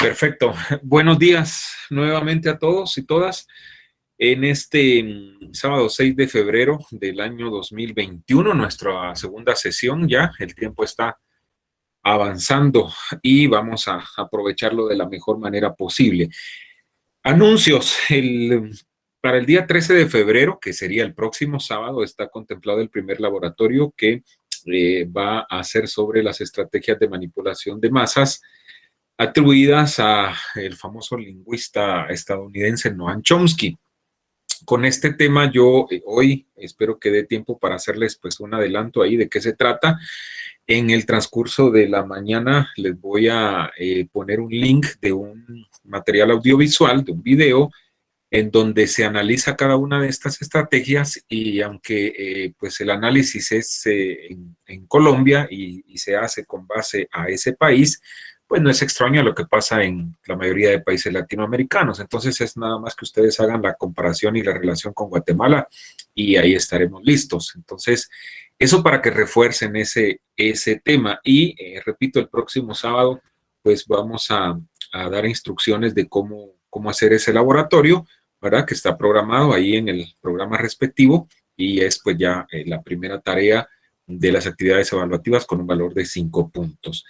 Perfecto. Buenos días nuevamente a todos y todas. En este sábado 6 de febrero del año 2021, nuestra segunda sesión ya. El tiempo está avanzando y vamos a aprovecharlo de la mejor manera posible. Anuncios. Para el día 13 de febrero, que sería el próximo sábado, está contemplado el primer laboratorio que va a ser sobre las estrategias de manipulación de masas atribuidas a el famoso lingüista estadounidense Noam Chomsky. Con este tema yo hoy espero que dé tiempo para hacerles pues un adelanto ahí de qué se trata. En el transcurso de la mañana les voy a poner un link de un material audiovisual, de un video, en donde se analiza cada una de estas estrategias y aunque pues el análisis es en Colombia y se hace con base a ese país, pues no es extraño a lo que pasa en la mayoría de países latinoamericanos. Entonces es nada más que ustedes hagan la comparación y la relación con Guatemala y ahí estaremos listos. Entonces, eso para que refuercen ese tema. Y repito, el próximo sábado, pues vamos a dar instrucciones de cómo hacer ese laboratorio, ¿verdad? Que está programado ahí en el programa respectivo y es pues ya la primera tarea de las actividades evaluativas con un valor de 5 puntos.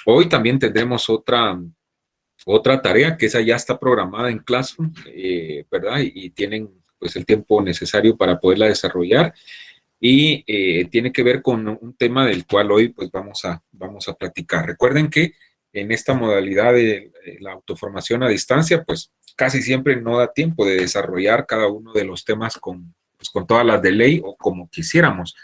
Hoy también tendremos otra tarea que esa ya está programada en Classroom, ¿verdad? Y tienen pues el tiempo necesario para poderla desarrollar y tiene que ver con un tema del cual hoy pues vamos a platicar. Recuerden que en esta modalidad de la autoformación a distancia, pues casi siempre no da tiempo de desarrollar cada uno de los temas con todas las de ley o como quisiéramos.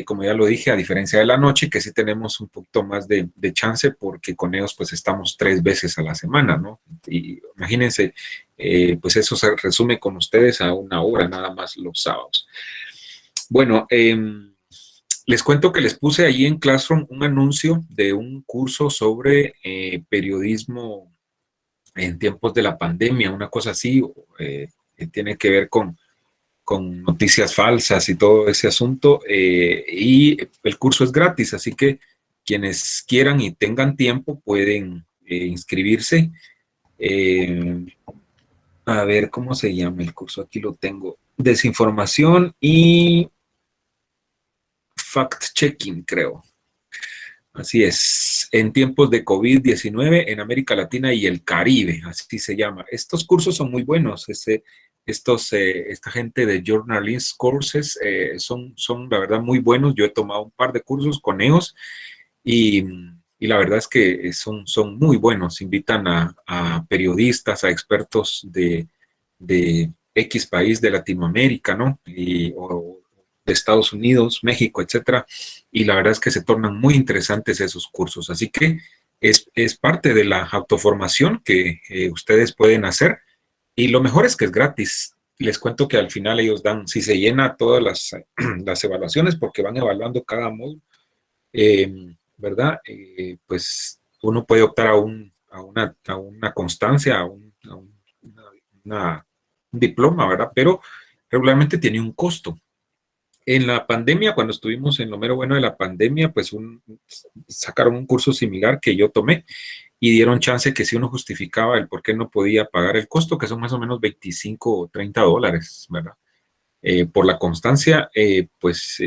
Como ya lo dije, a diferencia de la noche, que sí tenemos un poquito más de chance porque con ellos pues estamos 3 veces a la semana, ¿no? Y imagínense, pues eso se resume con ustedes a 1 hora nada más los sábados. Bueno, les cuento que les puse ahí en Classroom un anuncio de un curso sobre periodismo en tiempos de la pandemia, una cosa así, que tiene que ver con noticias falsas y todo ese asunto, y el curso es gratis, así que quienes quieran y tengan tiempo pueden inscribirse. A ver, ¿cómo se llama el curso? Aquí lo tengo. Desinformación y fact-checking, creo. Así es, en tiempos de COVID-19 en América Latina y el Caribe, así se llama. Estos cursos son muy buenos. Esta gente de Journalist Courses son la verdad muy buenos. Yo he tomado un par de cursos con ellos y la verdad es que son muy buenos. Invitan a periodistas, a expertos de X país de Latinoamérica, ¿no? O de Estados Unidos, México, etcétera, y la verdad es que se tornan muy interesantes esos cursos, así que es parte de la autoformación que ustedes pueden hacer, y lo mejor es que es gratis. Les cuento que al final ellos dan, si se llena todas las evaluaciones, porque van evaluando cada módulo, ¿verdad? Pues uno puede optar a una constancia, un diploma, ¿verdad? Pero regularmente tiene un costo. En la pandemia, cuando estuvimos en lo mero bueno de la pandemia, pues sacaron un curso similar que yo tomé y dieron chance que si uno justificaba el por qué no podía pagar el costo, que son más o menos 25 o 30 dólares, ¿verdad? Por la constancia, pues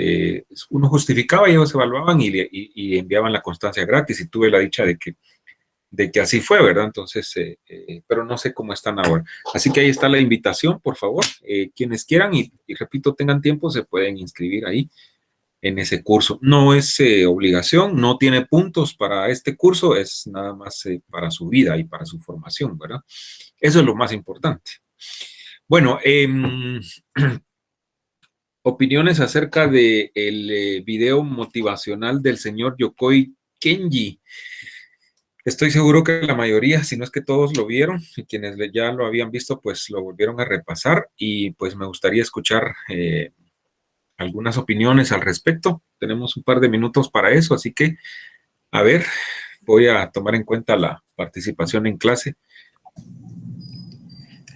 uno justificaba y ellos evaluaban y enviaban la constancia gratis, y tuve la dicha de que así fue, ¿verdad? Entonces, pero no sé cómo están ahora. Así que ahí está la invitación, por favor. Quienes quieran y repito, tengan tiempo, se pueden inscribir ahí en ese curso. No es obligación, no tiene puntos para este curso, es nada más para su vida y para su formación, ¿verdad? Eso es lo más importante. Bueno, opiniones acerca del video motivacional del señor Yokoi Kenji. Estoy seguro que la mayoría, si no es que todos lo vieron, y quienes ya lo habían visto, pues lo volvieron a repasar, y pues me gustaría escuchar algunas opiniones al respecto. Tenemos un par de minutos para eso, así que, a ver, voy a tomar en cuenta la participación en clase.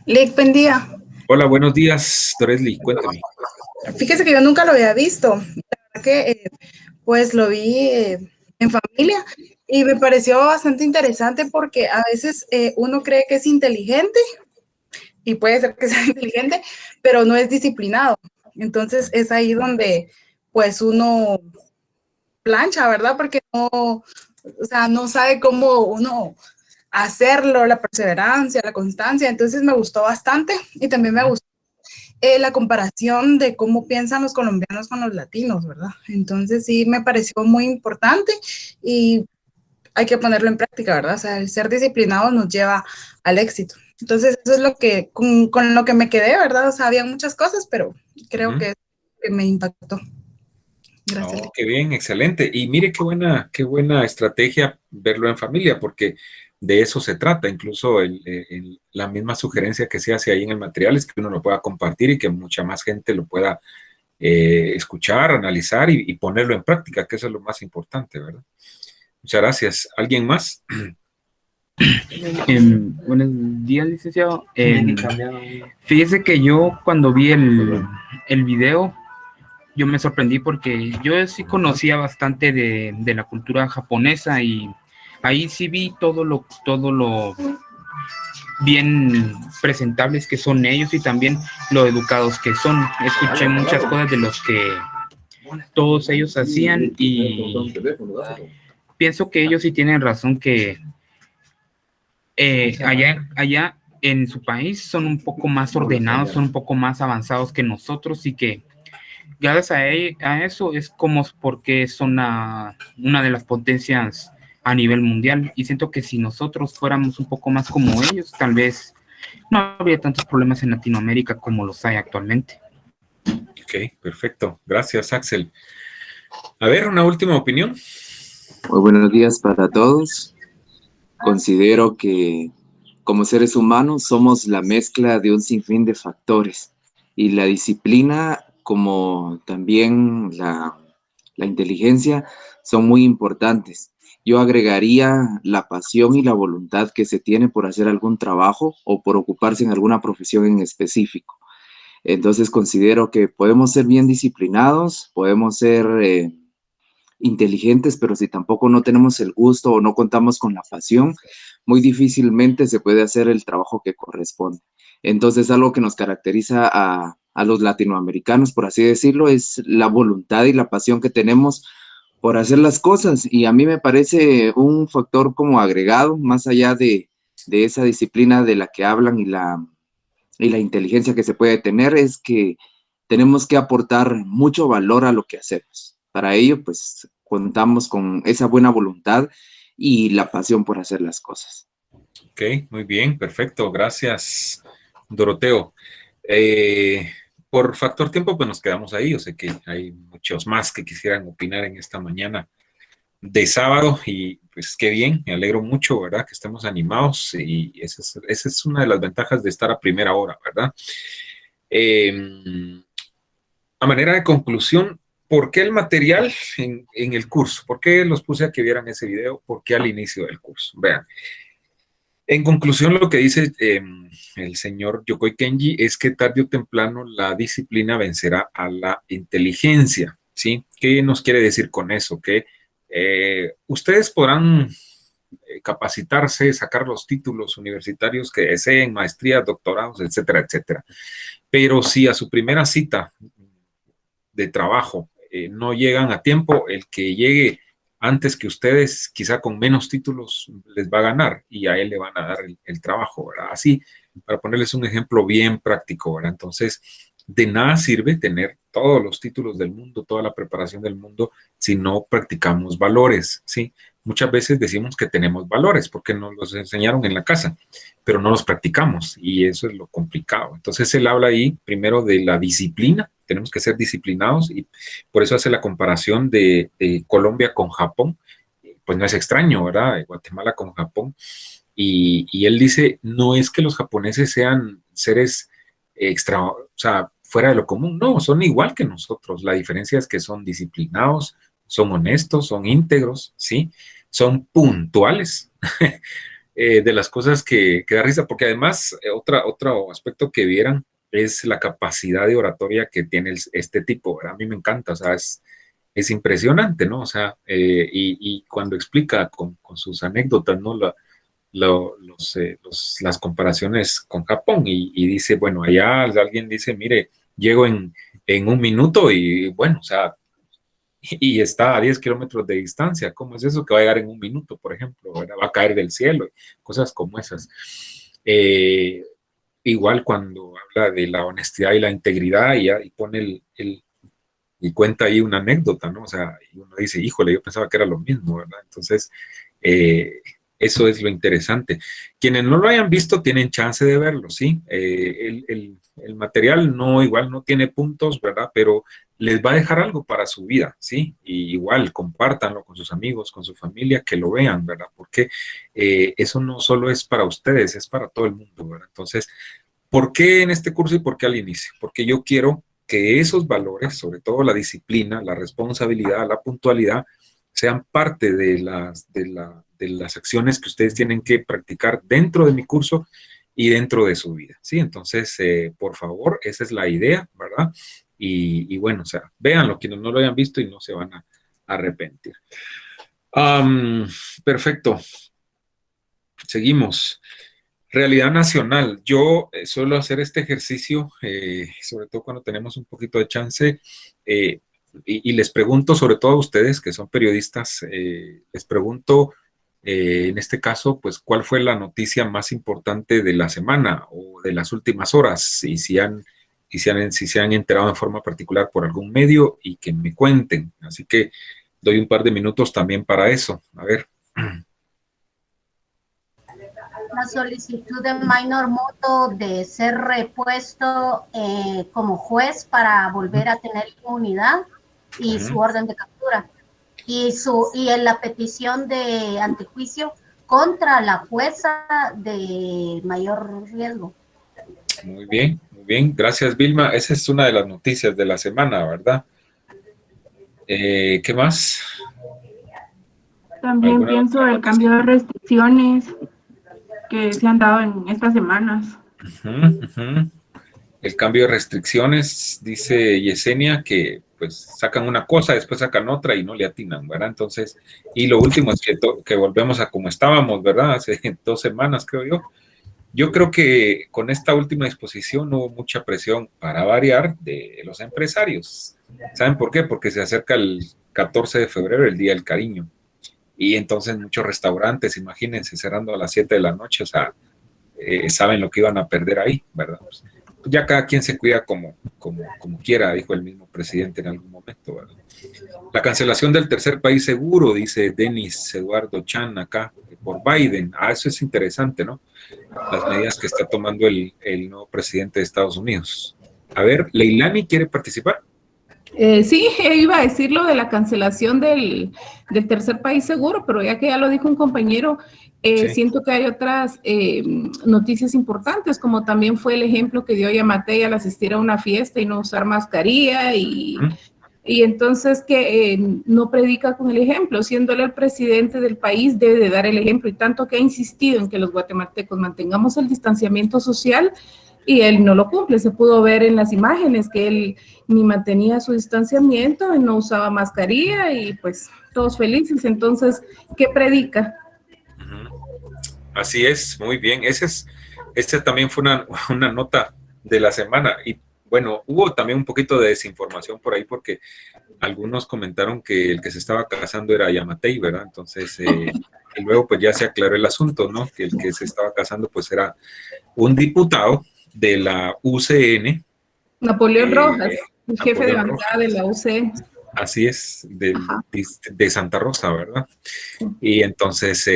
Lick, buen día. Hola, buenos días, Doresli, cuéntame. Fíjese que yo nunca lo había visto. La verdad que, pues, lo vi en familia Y me pareció bastante interesante porque a veces uno cree que es inteligente y puede ser que sea inteligente, pero no es disciplinado. Entonces es ahí donde pues uno plancha, ¿verdad? Porque no, o sea, no sabe cómo uno hacerlo, la perseverancia, la constancia. Entonces me gustó bastante y también me gustó la comparación de cómo piensan los colombianos con los latinos, ¿verdad? Entonces sí me pareció muy importante y hay que ponerlo en práctica, ¿verdad? O sea, el ser disciplinado nos lleva al éxito. Entonces eso es lo que, con lo que me quedé, ¿verdad? O sea, había muchas cosas, pero creo que me impactó. Gracias. Oh, qué bien, excelente. Y mire qué buena estrategia verlo en familia, porque de eso se trata. Incluso la misma sugerencia que se hace ahí en el material es que uno lo pueda compartir y que mucha más gente lo pueda escuchar, analizar y ponerlo en práctica, que eso es lo más importante, ¿verdad? Muchas gracias. ¿Alguien más? Buenos días, licenciado. Fíjese que yo cuando vi el video, yo me sorprendí porque yo sí conocía bastante de la cultura japonesa y ahí sí vi todo lo bien presentables que son ellos y también lo educados que son. Escuché muchas cosas de los que todos ellos hacían y pienso que ellos sí tienen razón que allá en su país son un poco más ordenados, son un poco más avanzados que nosotros y que gracias a eso es como porque son una de las potencias a nivel mundial y siento que si nosotros fuéramos un poco más como ellos, tal vez no habría tantos problemas en Latinoamérica como los hay actualmente. Ok, perfecto. Gracias, Axel. A ver, una última opinión. Muy buenos días para todos. Considero que como seres humanos somos la mezcla de un sinfín de factores y la disciplina como también la inteligencia son muy importantes. Yo agregaría la pasión y la voluntad que se tiene por hacer algún trabajo o por ocuparse en alguna profesión en específico. Entonces considero que podemos ser bien disciplinados, podemos ser inteligentes, pero si tampoco no tenemos el gusto o no contamos con la pasión, muy difícilmente se puede hacer el trabajo que corresponde. Entonces, algo que nos caracteriza a los latinoamericanos, por así decirlo, es la voluntad y la pasión que tenemos por hacer las cosas. Y a mí me parece un factor como agregado, más allá de esa disciplina de la que hablan y la inteligencia que se puede tener, es que tenemos que aportar mucho valor a lo que hacemos. Para ello, pues, contamos con esa buena voluntad y la pasión por hacer las cosas. Ok, muy bien, perfecto. Gracias, Doroteo. Por factor tiempo, pues nos quedamos ahí. Yo sé que hay muchos más que quisieran opinar en esta mañana de sábado y pues qué bien, me alegro mucho, ¿verdad? Que estemos animados y esa es una de las ventajas de estar a primera hora, ¿verdad? A manera de conclusión, ¿por qué el material en el curso? ¿Por qué los puse a que vieran ese video? ¿Por qué al inicio del curso? Vean. En conclusión, lo que dice el señor Yokoi Kenji es que tarde o temprano la disciplina vencerá a la inteligencia, ¿sí? ¿Qué nos quiere decir con eso? Que ustedes podrán capacitarse, sacar los títulos universitarios que deseen, maestrías, doctorados, etcétera, etcétera. Pero si a su primera cita de trabajo no llegan a tiempo, el que llegue antes que ustedes, quizá con menos títulos, les va a ganar y a él le van a dar el trabajo, ¿verdad? Así, para ponerles un ejemplo bien práctico, ¿verdad? Entonces, de nada sirve tener todos los títulos del mundo, toda la preparación del mundo, si no practicamos valores, ¿sí? Muchas veces decimos que tenemos valores porque nos los enseñaron en la casa, pero no los practicamos y eso es lo complicado. Entonces, él habla ahí primero de la disciplina, tenemos que ser disciplinados y por eso hace la comparación de Colombia con Japón. Pues no es extraño, ¿verdad? Guatemala con Japón. Y él dice, no es que los japoneses sean seres extra, o sea, fuera de lo común, no, son igual que nosotros. La diferencia es que son disciplinados, son honestos, son íntegros, ¿sí? Son puntuales. De las cosas que da risa, porque además otro aspecto que vieran es la capacidad de oratoria que tiene este tipo, ¿verdad? A mí me encanta, o sea, es impresionante, ¿no? O sea, y cuando explica con sus anécdotas, ¿no? Las comparaciones con Japón y dice, bueno, allá alguien dice, mire, llego en un minuto y bueno, o sea, y está a 10 kilómetros de distancia. ¿Cómo es eso que va a llegar en un minuto, por ejemplo? ¿Verdad? Va a caer del cielo, cosas como esas. Eh, Igual cuando habla de la honestidad y la integridad y pone y cuenta ahí una anécdota, ¿no? O sea, y uno dice, híjole, yo pensaba que era lo mismo, ¿verdad? Entonces, eso es lo interesante. Quienes no lo hayan visto tienen chance de verlo, ¿sí? El material no, igual no tiene puntos, ¿verdad? Pero les va a dejar algo para su vida, ¿sí? Y igual, compártanlo con sus amigos, con su familia, que lo vean, ¿verdad? Porque eso no solo es para ustedes, es para todo el mundo, ¿verdad? Entonces, ¿por qué en este curso y por qué al inicio? Porque yo quiero que esos valores, sobre todo la disciplina, la responsabilidad, la puntualidad, sean parte de las acciones que ustedes tienen que practicar dentro de mi curso y dentro de su vida, ¿sí? Entonces, por favor, esa es la idea, ¿verdad? Y bueno, o sea, véanlo, quienes no lo hayan visto y no se van a arrepentir. Perfecto. Seguimos. Realidad nacional. Yo suelo hacer este ejercicio, sobre todo cuando tenemos un poquito de chance, y les pregunto, sobre todo a ustedes que son periodistas, les pregunto, en este caso, pues, ¿cuál fue la noticia más importante de la semana o de las últimas horas? Y si se han enterado en forma particular por algún medio y que me cuenten. Así que doy un par de minutos también para eso. A ver. La solicitud de Minor Moto de ser repuesto como juez para volver a tener inmunidad y su orden de captura y en la petición de antejuicio contra la jueza de mayor riesgo. Muy bien. Gracias, Vilma. Esa es una de las noticias de la semana, ¿verdad? ¿Qué más? También pienso el cambio de restricciones que se han dado en estas semanas. El cambio de restricciones, dice Yesenia, que pues sacan una cosa, después sacan otra y no le atinan, ¿verdad? Entonces, y lo último es que volvemos a como estábamos, ¿verdad? Hace 2 semanas, creo yo. Yo creo que con esta última disposición hubo mucha presión para variar de los empresarios. ¿Saben por qué? Porque se acerca el 14 de febrero, el Día del Cariño. Y entonces muchos restaurantes, imagínense, cerrando a las 7 de la noche, o sea, saben lo que iban a perder ahí, ¿verdad? Pues, ya cada quien se cuida como quiera, dijo el mismo presidente en algún momento, ¿verdad? La cancelación del tercer país seguro, dice Denis Eduardo Chan acá, por Biden. Eso es interesante, ¿no? Las medidas que está tomando el nuevo presidente de Estados Unidos. A ver, Leilani quiere participar. Sí, iba a decir lo de la cancelación del tercer país seguro, pero ya que ya lo dijo un compañero, sí. Siento que hay otras noticias importantes, como también fue el ejemplo que dio Yamatei al asistir a una fiesta y no usar mascarilla y entonces que no predica con el ejemplo, siendo él el presidente del país debe de dar el ejemplo y tanto que ha insistido en que los guatemaltecos mantengamos el distanciamiento social y él no lo cumple. Se pudo ver en las imágenes que él ni mantenía su distanciamiento, no usaba mascarilla y pues todos felices. Entonces, ¿qué predica? Así es, muy bien. Esa también fue una nota de la semana y bueno, hubo también un poquito de desinformación por ahí porque algunos comentaron que el que se estaba casando era Yamatei, ¿verdad? Entonces, y luego pues ya se aclaró el asunto, ¿no? Que el que se estaba casando pues era un diputado de la UCN. Napoleón Rojas, el jefe de bancada de la UCN. Así es, de Santa Rosa, ¿verdad? Y entonces,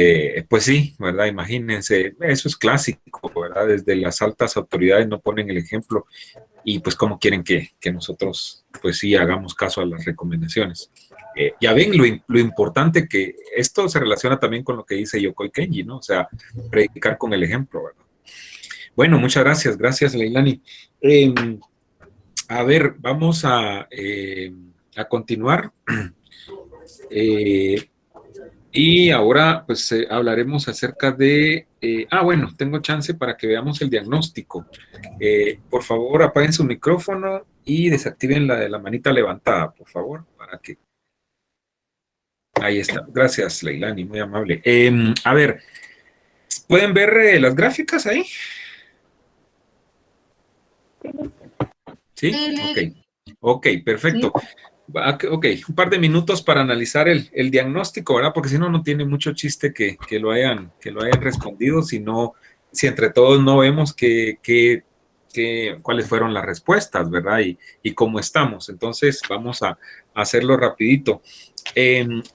pues sí, ¿verdad? Imagínense, eso es clásico, ¿verdad? Desde las altas autoridades no ponen el ejemplo y pues cómo quieren que nosotros, pues sí, hagamos caso a las recomendaciones. Ya ven lo importante que esto se relaciona también con lo que dice Yokoi Kenji, ¿no? O sea, predicar con el ejemplo, ¿verdad? Bueno, muchas gracias Leilani. A ver, vamos a continuar. Y ahora pues hablaremos acerca de... bueno, tengo chance para que veamos el diagnóstico. Por favor, apaguen su micrófono y desactiven la de la manita levantada, por favor, para que Ahí está. Gracias, Leilani, muy amable. A ver, ¿pueden ver las gráficas ahí? ¿Sí? Sí. Ok, perfecto. Ok, un par de minutos para analizar el diagnóstico, ¿verdad? Porque si no, no tiene mucho chiste que lo hayan respondido, si entre todos no vemos cuáles fueron las respuestas, ¿verdad? Y cómo estamos. Entonces, vamos a hacerlo rapidito.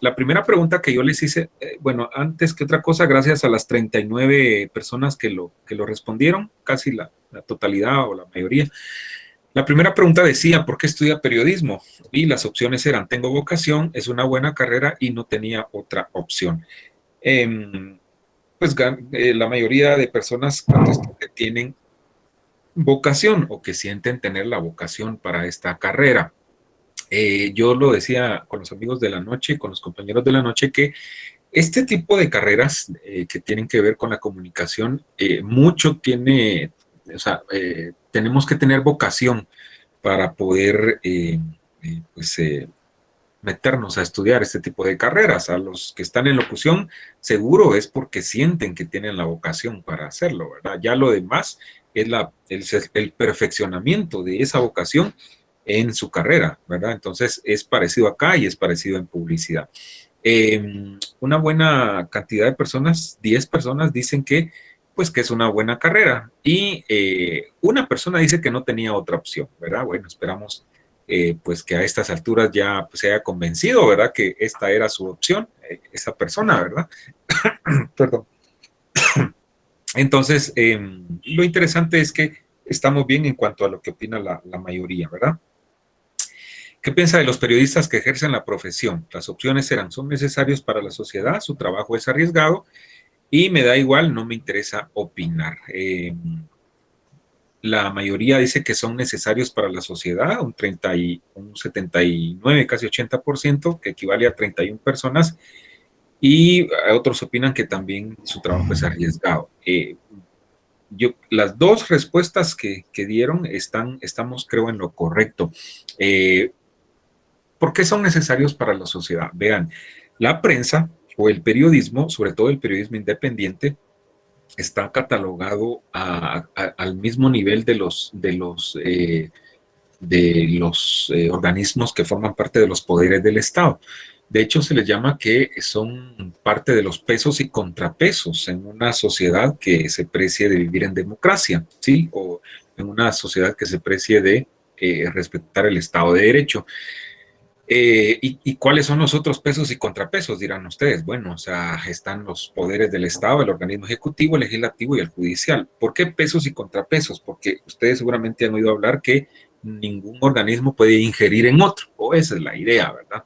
La primera pregunta que yo les hice, bueno, antes que otra cosa, gracias a las 39 personas que lo respondieron, casi la totalidad o la mayoría. La primera pregunta decía, ¿por qué estudia periodismo? Y las opciones eran, tengo vocación, es una buena carrera y no tenía otra opción. La mayoría de personas contestó que tienen vocación o que sienten tener la vocación para esta carrera. Yo lo decía con los amigos de la noche, con los compañeros de la noche, que este tipo de carreras que tienen que ver con la comunicación, mucho tiene, o sea, tenemos que tener vocación para poder meternos a estudiar este tipo de carreras. A los que están en locución, seguro es porque sienten que tienen la vocación para hacerlo, ¿verdad? Ya lo demás es el perfeccionamiento de esa vocación en su carrera, ¿verdad? Entonces es parecido acá y es parecido en publicidad. Una buena cantidad de personas, 10 personas, dicen que es una buena carrera y una persona dice que no tenía otra opción, ¿verdad? Bueno, esperamos pues que a estas alturas ya se haya convencido, ¿verdad? Que esta era su opción, esa persona, ¿verdad? Perdón. Entonces, lo interesante es que estamos bien en cuanto a lo que opina la mayoría, ¿verdad? ¿Qué piensa de los periodistas que ejercen la profesión? Las opciones eran, son necesarios para la sociedad, su trabajo es arriesgado y me da igual, no me interesa opinar. La mayoría dice que son necesarios para la sociedad, un 79, casi 80%, que equivale a 31 personas, y otros opinan que también su trabajo es arriesgado. Las dos respuestas que dieron estamos, creo, en lo correcto. ¿Por qué son necesarios para la sociedad? Vean, la prensa o el periodismo, sobre todo el periodismo independiente, está catalogado al mismo nivel de los organismos que forman parte de los poderes del Estado. De hecho, se les llama que son parte de los pesos y contrapesos en una sociedad que se precie de vivir en democracia, ¿sí? O en una sociedad que se precie de respetar el Estado de Derecho. ¿Y cuáles son los otros pesos y contrapesos? Dirán ustedes. Bueno, o sea, están los poderes del Estado, el organismo ejecutivo, el legislativo y el judicial. ¿Por qué pesos y contrapesos? Porque ustedes seguramente han oído hablar que ningún organismo puede ingerir en otro, o esa es la idea, ¿verdad?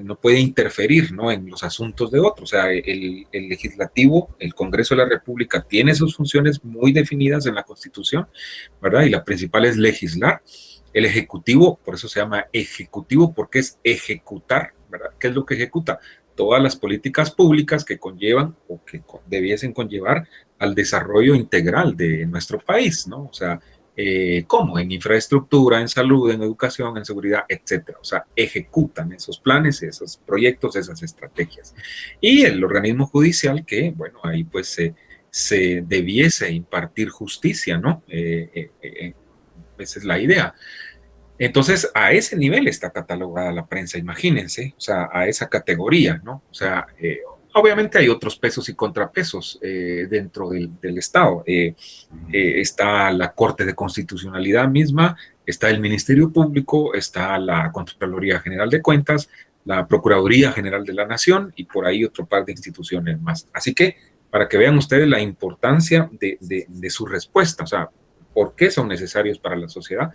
No puede interferir, ¿no?, en los asuntos de otros. O sea, el legislativo, el Congreso de la República, tiene sus funciones muy definidas en la Constitución, ¿verdad? Y la principal es legislar. El ejecutivo, por eso se llama ejecutivo, porque es ejecutar, ¿verdad? ¿Qué es lo que ejecuta? Todas las políticas públicas que conllevan o que debiesen conllevar al desarrollo integral de nuestro país, ¿no? O sea, ¿cómo? En infraestructura, en salud, en educación, en seguridad, etcétera. O sea, ejecutan esos planes, esos proyectos, esas estrategias. Y el organismo judicial que, bueno, ahí pues se debiese impartir justicia, ¿no? Esa es la idea. Entonces, a ese nivel está catalogada la prensa, imagínense, o sea, a esa categoría, ¿no? O sea, obviamente hay otros pesos y contrapesos dentro del Estado. Está la Corte de Constitucionalidad misma, está el Ministerio Público, está la Contraloría General de Cuentas, la Procuraduría General de la Nación y por ahí otro par de instituciones más. Así que, para que vean ustedes la importancia de su respuesta, o sea, ¿por qué son necesarios para la sociedad?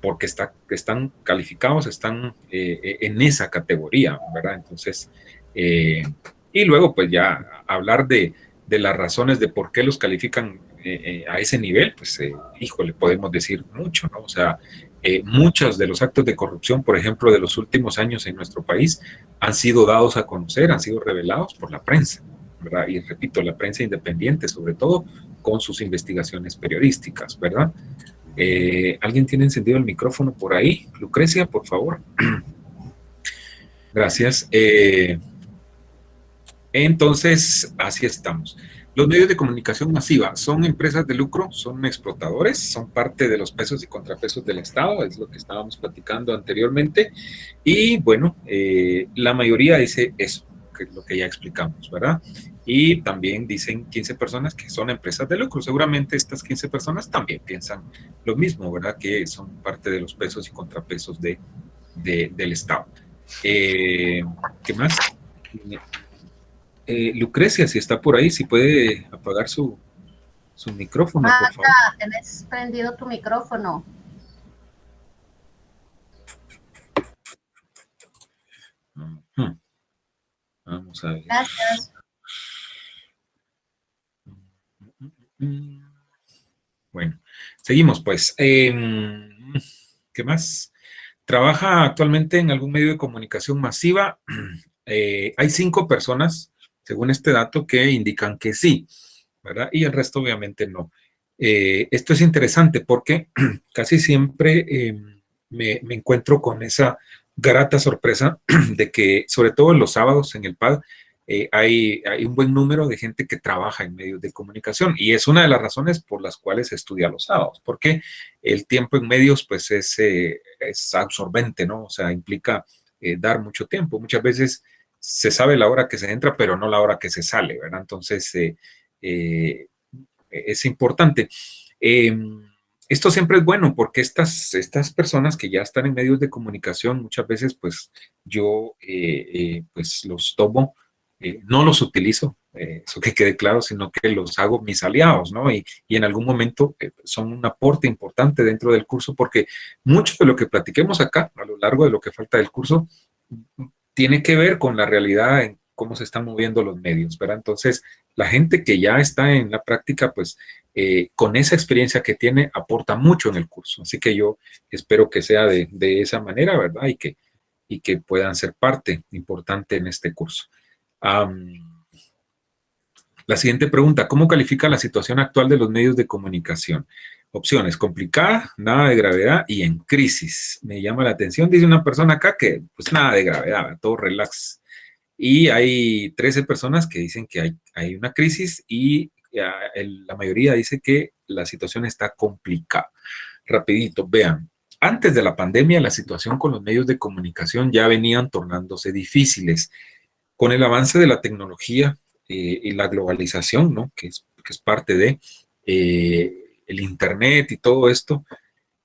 Porque están calificados, están en esa categoría, ¿verdad? Entonces, y luego pues ya hablar de las razones de por qué los califican a ese nivel, pues híjole, podemos decir mucho, ¿no? O sea, muchos de los actos de corrupción, por ejemplo, de los últimos años en nuestro país, han sido dados a conocer, han sido revelados por la prensa, ¿verdad? Y repito, la prensa independiente, sobre todo con sus investigaciones periodísticas, ¿verdad? ¿Alguien tiene encendido el micrófono por ahí? Lucrecia, por favor. Gracias. Entonces, así estamos. Los medios de comunicación masiva son empresas de lucro, son explotadores, son parte de los pesos y contrapesos del Estado, es lo que estábamos platicando anteriormente. Y bueno, la mayoría dice eso, que es lo que ya explicamos, ¿verdad? Y también dicen 15 personas que son empresas de lucro. Seguramente estas 15 personas también piensan lo mismo, ¿verdad? Que son parte de los pesos y contrapesos del Estado. ¿Qué más? Lucrecia, si está por ahí, si puede apagar su micrófono, por favor. Ya, tenés prendido tu micrófono. Vamos a ver. Gracias. Bueno, seguimos pues. ¿Qué más? ¿Trabaja actualmente en algún medio de comunicación masiva? Hay 5 personas, según este dato, que indican que sí, ¿verdad? Y el resto obviamente no. Esto es interesante porque casi siempre me encuentro con esa grata sorpresa de que, sobre todo en los sábados en el PAD, hay un buen número de gente que trabaja en medios de comunicación y es una de las razones por las cuales se estudia los sábados, porque el tiempo en medios pues es absorbente, ¿no? O sea, implica dar mucho tiempo. Muchas veces se sabe la hora que se entra, pero no la hora que se sale, ¿verdad? Entonces, es importante. Esto siempre es bueno porque estas personas que ya están en medios de comunicación, muchas veces pues yo pues los tomo, no los utilizo, eso que quede claro, sino que los hago mis aliados, ¿no? Y en algún momento son un aporte importante dentro del curso porque mucho de lo que platiquemos acá a lo largo de lo que falta del curso tiene que ver con la realidad en cómo se están moviendo los medios, ¿verdad? Entonces, la gente que ya está en la práctica, pues, con esa experiencia que tiene, aporta mucho en el curso. Así que yo espero que sea de esa manera, ¿verdad? Y que puedan ser parte importante en este curso. La siguiente pregunta, ¿cómo califica la situación actual de los medios de comunicación? Opciones, complicada, nada de gravedad y en crisis. Me llama la atención, dice una persona acá que pues nada de gravedad, todo relax. Y hay 13 personas que dicen que hay una crisis y la mayoría dice que la situación está complicada. Rapidito, vean, antes de la pandemia la situación con los medios de comunicación ya venían tornándose difíciles. Con el avance de la tecnología y la globalización, ¿no? que es parte de el Internet y todo esto,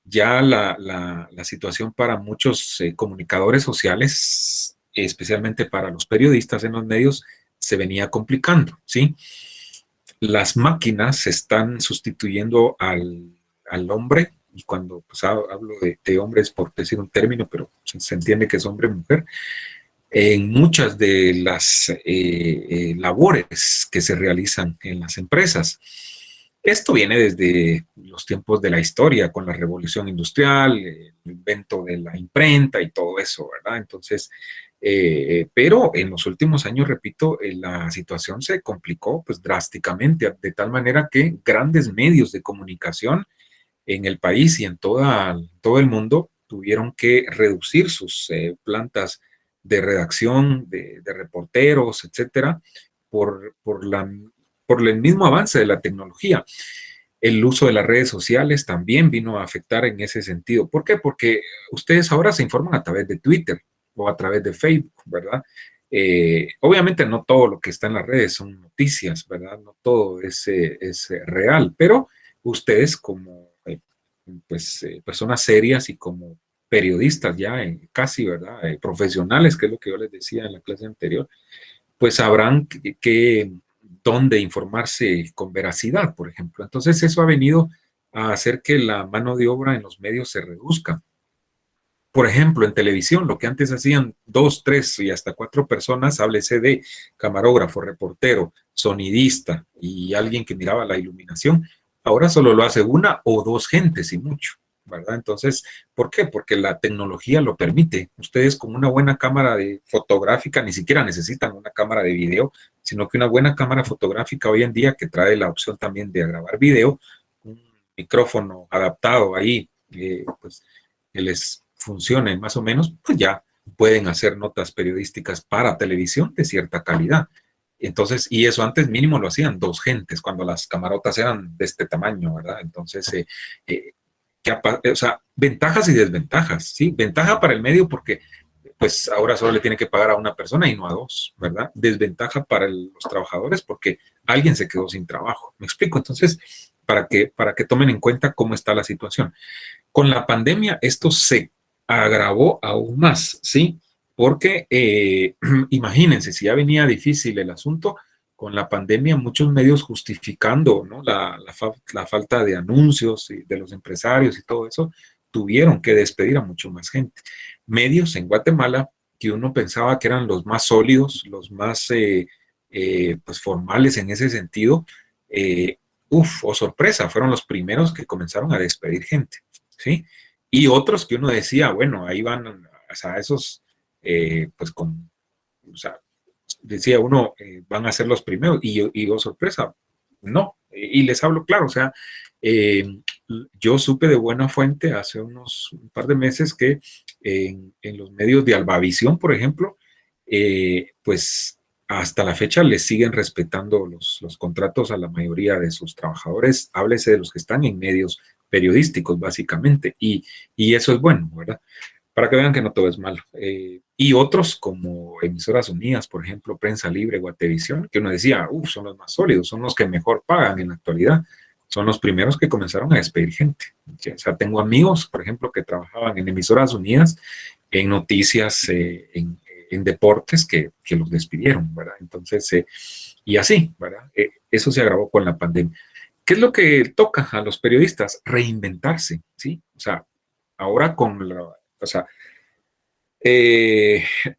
ya la situación para muchos comunicadores sociales, especialmente para los periodistas en los medios, se venía complicando, ¿sí? Las máquinas están sustituyendo al hombre, y cuando pues, hablo de hombres por decir un término, pero se entiende que es hombre o mujer, en muchas de las labores que se realizan en las empresas. Esto viene desde los tiempos de la historia, con la revolución industrial, el invento de la imprenta y todo eso, ¿verdad? Entonces, pero en los últimos años, repito, la situación se complicó pues drásticamente, de tal manera que grandes medios de comunicación en el país y en todo el mundo tuvieron que reducir sus plantas de redacción, de reporteros, etcétera, por el mismo avance de la tecnología. El uso de las redes sociales también vino a afectar en ese sentido. ¿Por qué? Porque ustedes ahora se informan a través de Twitter o a través de Facebook, ¿verdad? Obviamente no todo lo que está en las redes son noticias, ¿verdad? No todo es real, pero ustedes como personas serias y como periodistas ya casi, ¿verdad? Profesionales, que es lo que yo les decía en la clase anterior, pues sabrán dónde informarse con veracidad, por ejemplo. Entonces eso ha venido a hacer que la mano de obra en los medios se reduzca. Por ejemplo, en televisión, lo que antes hacían 2, 3 y hasta 4 personas, háblese de camarógrafo, reportero, sonidista y alguien que miraba la iluminación, ahora solo lo hace 1 o 2 gentes y mucho, ¿verdad? Entonces, ¿por qué? Porque la tecnología lo permite. Ustedes con una buena cámara fotográfica, ni siquiera necesitan una cámara de video, sino que una buena cámara fotográfica hoy en día, que trae la opción también de grabar video, un micrófono adaptado ahí, pues que les funcione más o menos, pues ya pueden hacer notas periodísticas para televisión de cierta calidad. Entonces, y eso antes mínimo lo hacían 2 gentes, cuando las camarotas eran de este tamaño, ¿verdad? Entonces, o sea, ventajas y desventajas, ¿sí? Ventaja para el medio porque pues ahora solo le tiene que pagar a una persona y no a 2, ¿verdad? Desventaja para los trabajadores porque alguien se quedó sin trabajo. ¿Me explico? Entonces, para que tomen en cuenta cómo está la situación. Con la pandemia esto se agravó aún más, ¿sí? Porque imagínense, si ya venía difícil el asunto, con la pandemia muchos medios justificando, ¿no?, la falta de anuncios y de los empresarios y todo eso, tuvieron que despedir a mucho más gente. Medios en Guatemala que uno pensaba que eran los más sólidos, los más pues formales en ese sentido, oh sorpresa, fueron los primeros que comenzaron a despedir gente, ¿sí? Y otros que uno decía, bueno, ahí van, o sea, esos, pues con, o sea, decía uno, van a ser los primeros, y oh sorpresa, no, y les hablo claro, o sea, yo supe de buena fuente hace un par de meses que en los medios de Albavisión, por ejemplo, pues hasta la fecha les siguen respetando los contratos a la mayoría de sus trabajadores, háblese de los que están en medios periodísticos, básicamente, y eso es bueno, ¿verdad? Para que vean que no todo es malo. Y otros como Emisoras Unidas, por ejemplo, Prensa Libre, Guatevisión, que uno decía, son los más sólidos, son los que mejor pagan en la actualidad, son los primeros que comenzaron a despedir gente. O sea, tengo amigos, por ejemplo, que trabajaban en Emisoras Unidas, en noticias, en deportes, que los despidieron, ¿verdad? Entonces, y así, ¿verdad? Eso se agravó con la pandemia. ¿Qué es lo que toca a los periodistas? Reinventarse, ¿sí? O sea, ahora con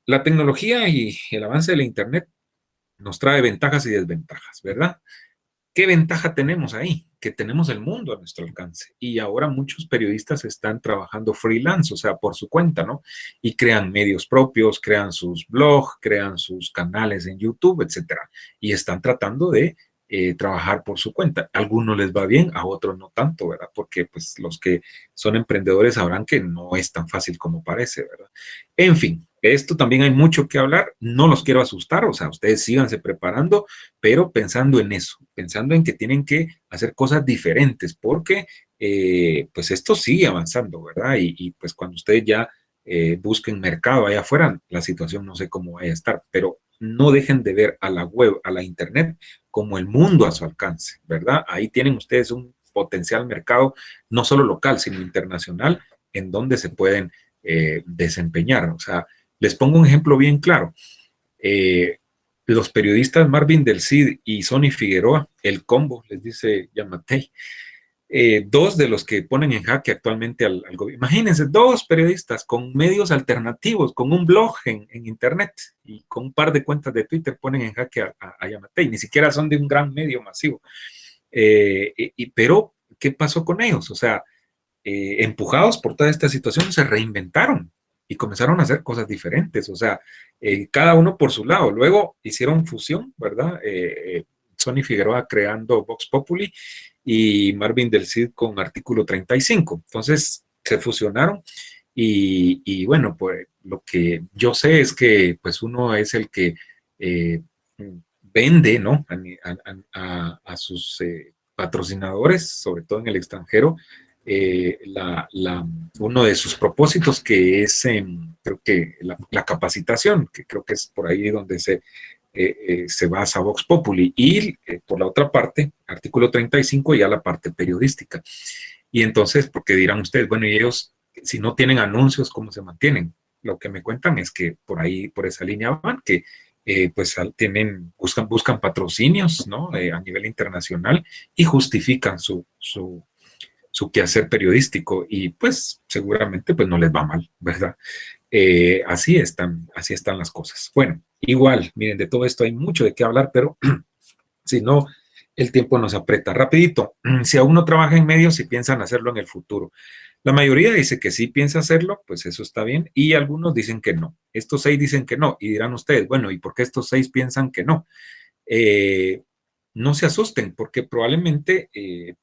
la tecnología y el avance de la Internet nos trae ventajas y desventajas, ¿verdad? ¿Qué ventaja tenemos ahí? Que tenemos el mundo a nuestro alcance. Y ahora muchos periodistas están trabajando freelance, o sea, por su cuenta, ¿no? Y crean medios propios, crean sus blogs, crean sus canales en YouTube, etcétera. Y están tratando de trabajar por su cuenta. A algunos les va bien, a otros no tanto, ¿verdad? Porque pues los que son emprendedores sabrán que no es tan fácil como parece, ¿verdad? En fin, esto también hay mucho que hablar, no los quiero asustar, o sea, ustedes síganse preparando, pero pensando en eso, pensando en que tienen que hacer cosas diferentes, porque pues esto sigue avanzando, ¿verdad? Y pues cuando ustedes ya busquen mercado allá afuera, la situación no sé cómo vaya a estar, pero no dejen de ver a la web, a la internet, como el mundo a su alcance, ¿verdad? Ahí tienen ustedes un potencial mercado, no solo local, sino internacional, en donde se pueden desempeñar. O sea, les pongo un ejemplo bien claro. Los periodistas Marvin del Cid y Sonny Figueroa, el combo, les dice Yamatei, 2 de los que ponen en jaque actualmente al gobierno. Imagínense, 2 periodistas con medios alternativos, con un blog en internet y con un par de cuentas de Twitter ponen en jaque a Yamatei. Ni siquiera son de un gran medio masivo. Pero, ¿qué pasó con ellos? O sea, empujados por toda esta situación, se reinventaron y comenzaron a hacer cosas diferentes. O sea, cada uno por su lado. Luego hicieron fusión, ¿verdad? Sonny Figueroa creando Vox Populi y Marvin del Cid con Artículo 35. Entonces se fusionaron y bueno, pues lo que yo sé es que pues uno es el que vende, ¿no?, a sus patrocinadores, sobre todo en el extranjero, uno de sus propósitos, que es creo que la capacitación, que creo que es por ahí donde se basa Vox Populi, y por la otra parte, Artículo 35, ya la parte periodística. Y entonces, porque dirán ustedes, bueno, y ellos, si no tienen anuncios, ¿cómo se mantienen? Lo que me cuentan es que por ahí, por esa línea van, que pues buscan patrocinios, ¿no?, a nivel internacional, y justifican su quehacer periodístico, y pues seguramente pues no les va mal, ¿verdad? Así están las cosas. Bueno, igual, miren, de todo esto hay mucho de qué hablar, pero si no, el tiempo nos aprieta. Rapidito, si aún no trabaja en medios, si piensan hacerlo en el futuro. La mayoría dice que sí piensa hacerlo, pues eso está bien, y algunos dicen que no. Estos 6 dicen que no, y dirán ustedes, bueno, ¿y por qué estos 6 piensan que no? no se asusten, porque probablemente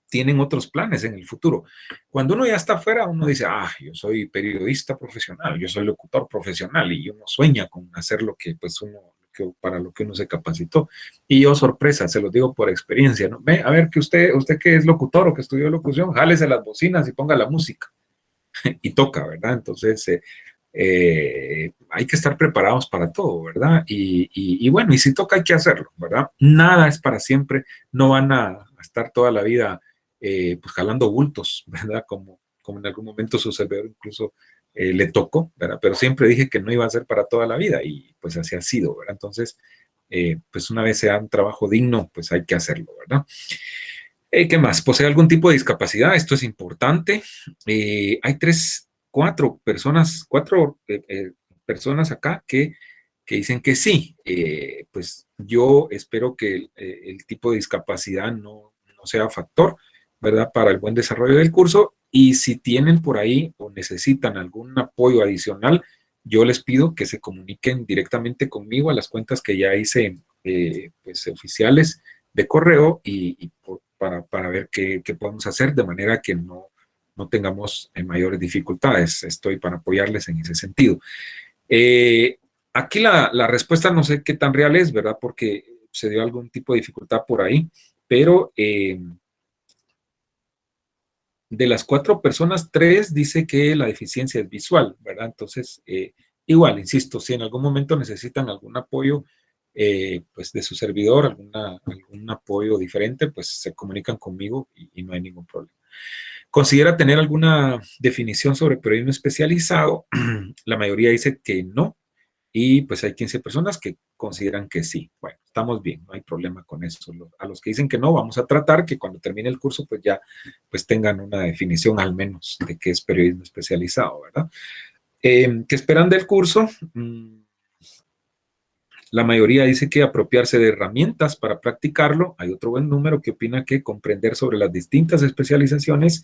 tienen otros planes en el futuro. Cuando uno ya está afuera, uno dice, yo soy periodista profesional, yo soy locutor profesional, y uno sueña con hacer lo que, pues, para lo que uno se capacitó. Y yo, sorpresa, se los digo por experiencia, ¿no? Ve, a ver, que usted que es locutor o que estudió locución, jálese las bocinas y ponga la música. Y toca, ¿verdad? Entonces, hay que estar preparados para todo, ¿verdad? Y bueno, y si toca hay que hacerlo, ¿verdad? Nada es para siempre, no van a estar toda la vida pues jalando bultos, ¿verdad? Como en algún momento su servidor incluso le tocó, ¿verdad? Pero siempre dije que no iba a ser para toda la vida y pues así ha sido, ¿verdad? Entonces, pues una vez sea un trabajo digno, pues hay que hacerlo, ¿verdad? ¿Qué más? Posee algún tipo de discapacidad, esto es importante. Hay cuatro personas acá que dicen que sí. Pues yo espero que el tipo de discapacidad no sea factor, ¿verdad? Para el buen desarrollo del curso. Y si tienen por ahí o necesitan algún apoyo adicional, yo les pido que se comuniquen directamente conmigo a las cuentas que ya hice pues oficiales de correo para ver qué podemos hacer de manera que no tengamos mayores dificultades. Estoy para apoyarles en ese sentido. Aquí la respuesta no sé qué tan real es, ¿verdad? Porque se dio algún tipo de dificultad por ahí, pero de las 4 personas, 3 dice que la deficiencia es visual, ¿verdad? Entonces, igual, insisto, si en algún momento necesitan algún apoyo, pues de su servidor, algún apoyo diferente, pues se comunican conmigo y no hay ningún problema. ¿Considera tener alguna definición sobre periodismo especializado? La mayoría dice que no, y pues hay 15 personas que consideran que sí. Bueno, estamos bien, no hay problema con eso. A los que dicen que no, vamos a tratar que cuando termine el curso, pues ya pues tengan una definición al menos de qué es periodismo especializado, ¿verdad? ¿Qué esperan del curso? La mayoría dice que apropiarse de herramientas para practicarlo. Hay otro buen número que opina que comprender sobre las distintas especializaciones,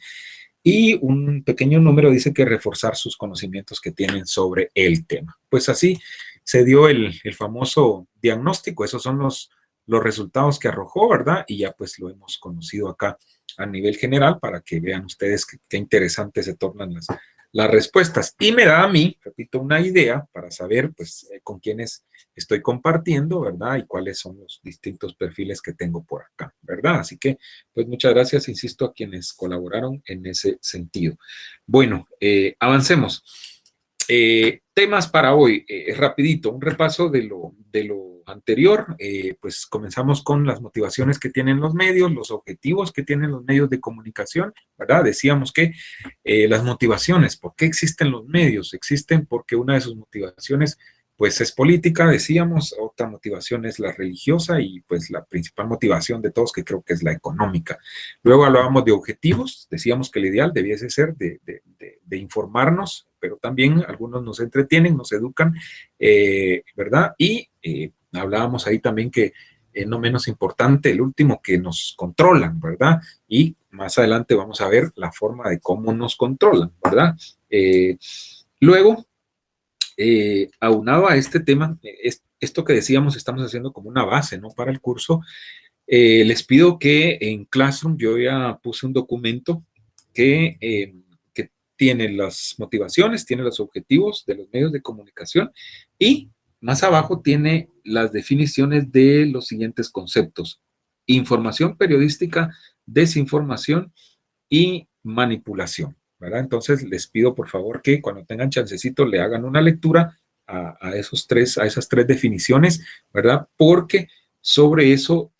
y un pequeño número dice que reforzar sus conocimientos que tienen sobre el tema. Pues así se dio el famoso diagnóstico. Esos son los resultados que arrojó, ¿verdad? Y ya pues lo hemos conocido acá a nivel general para que vean ustedes qué interesantes se tornan las respuestas. Y me da a mí, repito, una idea para saber pues con quiénes estoy compartiendo, ¿verdad? Y cuáles son los distintos perfiles que tengo por acá, ¿verdad? Así que, pues muchas gracias, insisto, a quienes colaboraron en ese sentido. Bueno, avancemos. Temas para hoy, rapidito, un repaso de lo anterior. Pues comenzamos con las motivaciones que tienen los medios, los objetivos que tienen los medios de comunicación, ¿verdad? Decíamos que las motivaciones, ¿por qué existen los medios? Existen porque una de sus motivaciones pues es política, decíamos, otra motivación es la religiosa y pues la principal motivación de todos que creo que es la económica. Luego hablábamos de objetivos, decíamos que el ideal debiese ser de informarnos, pero también algunos nos entretienen, nos educan, ¿verdad? Y hablábamos ahí también que no menos importante, el último, que nos controlan, ¿verdad? Y más adelante vamos a ver la forma de cómo nos controlan, ¿verdad? Luego, aunado a este tema, esto que decíamos, estamos haciendo como una base, ¿no? Para el curso, les pido que en Classroom yo ya puse un documento que tiene las motivaciones, tiene los objetivos de los medios de comunicación y más abajo tiene las definiciones de los siguientes conceptos: información periodística, desinformación y manipulación, ¿verdad? Entonces les pido por favor que cuando tengan chancecito le hagan una lectura a esas tres definiciones, ¿verdad? Porque sobre eso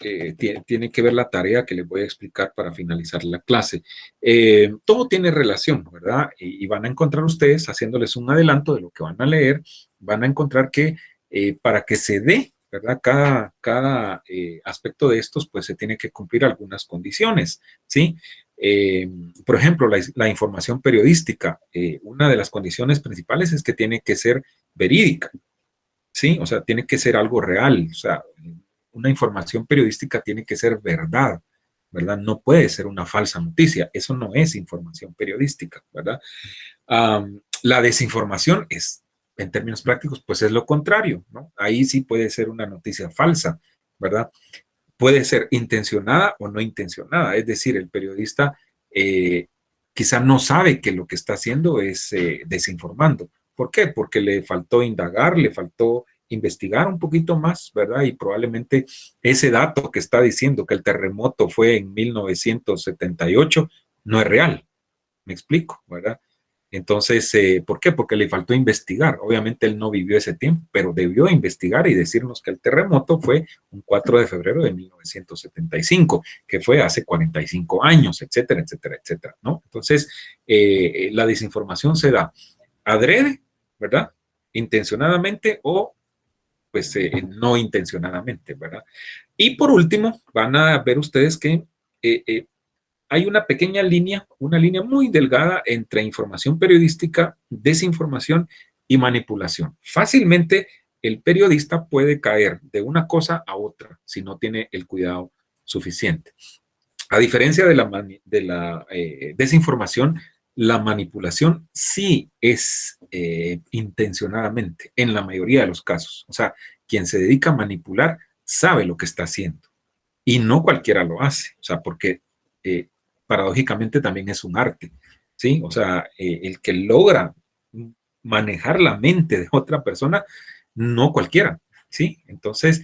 tiene que ver la tarea que les voy a explicar para finalizar la clase. Todo tiene relación, ¿verdad? Y van a encontrar ustedes, haciéndoles un adelanto de lo que van a leer, van a encontrar que para que se dé, ¿verdad? Cada aspecto de estos, pues se tiene que cumplir algunas condiciones, ¿sí? Por ejemplo, la información periodística, una de las condiciones principales es que tiene que ser verídica, ¿sí? O sea, tiene que ser algo real, o sea, una información periodística tiene que ser verdad, ¿verdad? No puede ser una falsa noticia, eso no es información periodística, ¿verdad? La desinformación es, en términos prácticos, pues es lo contrario, ¿no? Ahí sí puede ser una noticia falsa, ¿verdad? puede ser intencionada o no intencionada. Es decir, el periodista quizá no sabe que lo que está haciendo es desinformando. ¿Por qué? Porque le faltó indagar, le faltó investigar un poquito más, ¿verdad? Y probablemente ese dato que está diciendo que el terremoto fue en 1978 no es real. ¿Me explico? ¿Verdad? Entonces, ¿por qué? Porque le faltó investigar. Obviamente él no vivió ese tiempo, pero debió investigar y decirnos que el terremoto fue un 4 de febrero de 1975, que fue hace 45 años, etcétera, etcétera, etcétera, ¿no? Entonces, la desinformación se da adrede, ¿verdad? Intencionadamente o pues no intencionadamente, ¿verdad? Y por último, van a ver ustedes que hay una pequeña línea, una línea muy delgada entre información periodística, desinformación y manipulación. Fácilmente el periodista puede caer de una cosa a otra si no tiene el cuidado suficiente. A diferencia de la desinformación, la manipulación sí es intencionadamente en la mayoría de los casos. O sea, quien se dedica a manipular sabe lo que está haciendo y no cualquiera lo hace. O sea, porque paradójicamente también es un arte, ¿sí? O sea, el que logra manejar la mente de otra persona, no cualquiera, ¿sí? Entonces,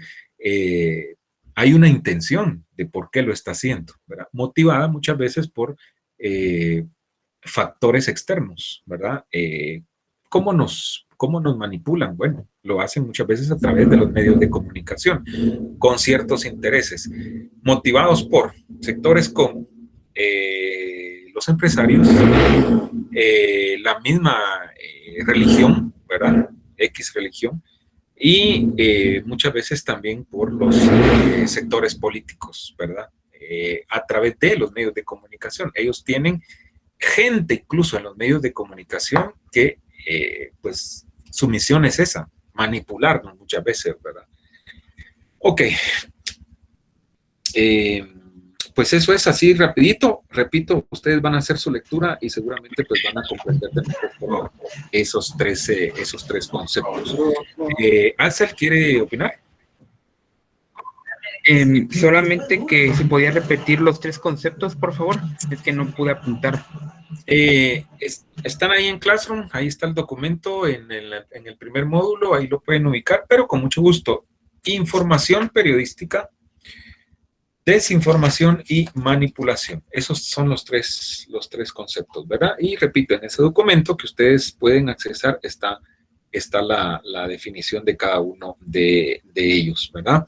hay una intención de por qué lo está haciendo, ¿verdad? Motivada muchas veces por factores externos, ¿verdad? ¿Cómo nos manipulan? Bueno, lo hacen muchas veces a través de los medios de comunicación, con ciertos intereses, motivados por sectores como los empresarios, la misma religión, ¿verdad? X religión, y muchas veces también por los sectores políticos, ¿verdad? A través de los medios de comunicación. Ellos tienen gente incluso en los medios de comunicación que pues su misión es esa, manipularnos muchas veces, ¿verdad? Ok. Pues eso es así rapidito. Repito, ustedes van a hacer su lectura y seguramente pues van a comprender de mejor esos tres conceptos. ¿Axel quiere opinar? Solamente que si podía repetir los 3 conceptos, por favor. Es que no pude apuntar. Están ahí en Classroom, ahí está el documento en el primer módulo, ahí lo pueden ubicar, pero con mucho gusto. Información periodística, desinformación y manipulación. Esos son los tres conceptos, ¿verdad? Y repito, en ese documento que ustedes pueden accesar está la definición de cada uno de ellos, ¿verdad?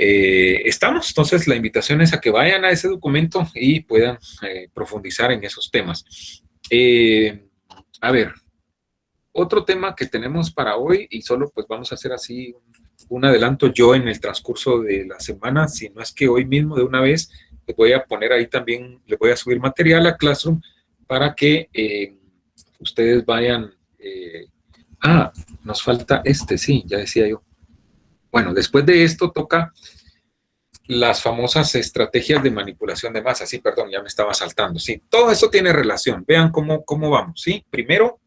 Estamos, entonces la invitación es a que vayan a ese documento y puedan profundizar en esos temas. A ver, otro tema que tenemos para hoy, y solo pues vamos a hacer así un adelanto yo en el transcurso de la semana, si no es que hoy mismo de una vez le voy a poner ahí también, le voy a subir material a Classroom para que ustedes vayan. Nos falta sí, ya decía yo. Bueno, después de esto toca las famosas estrategias de manipulación de masa. Sí, perdón, ya me estaba saltando. Sí, todo eso tiene relación. Vean cómo vamos. Sí, primero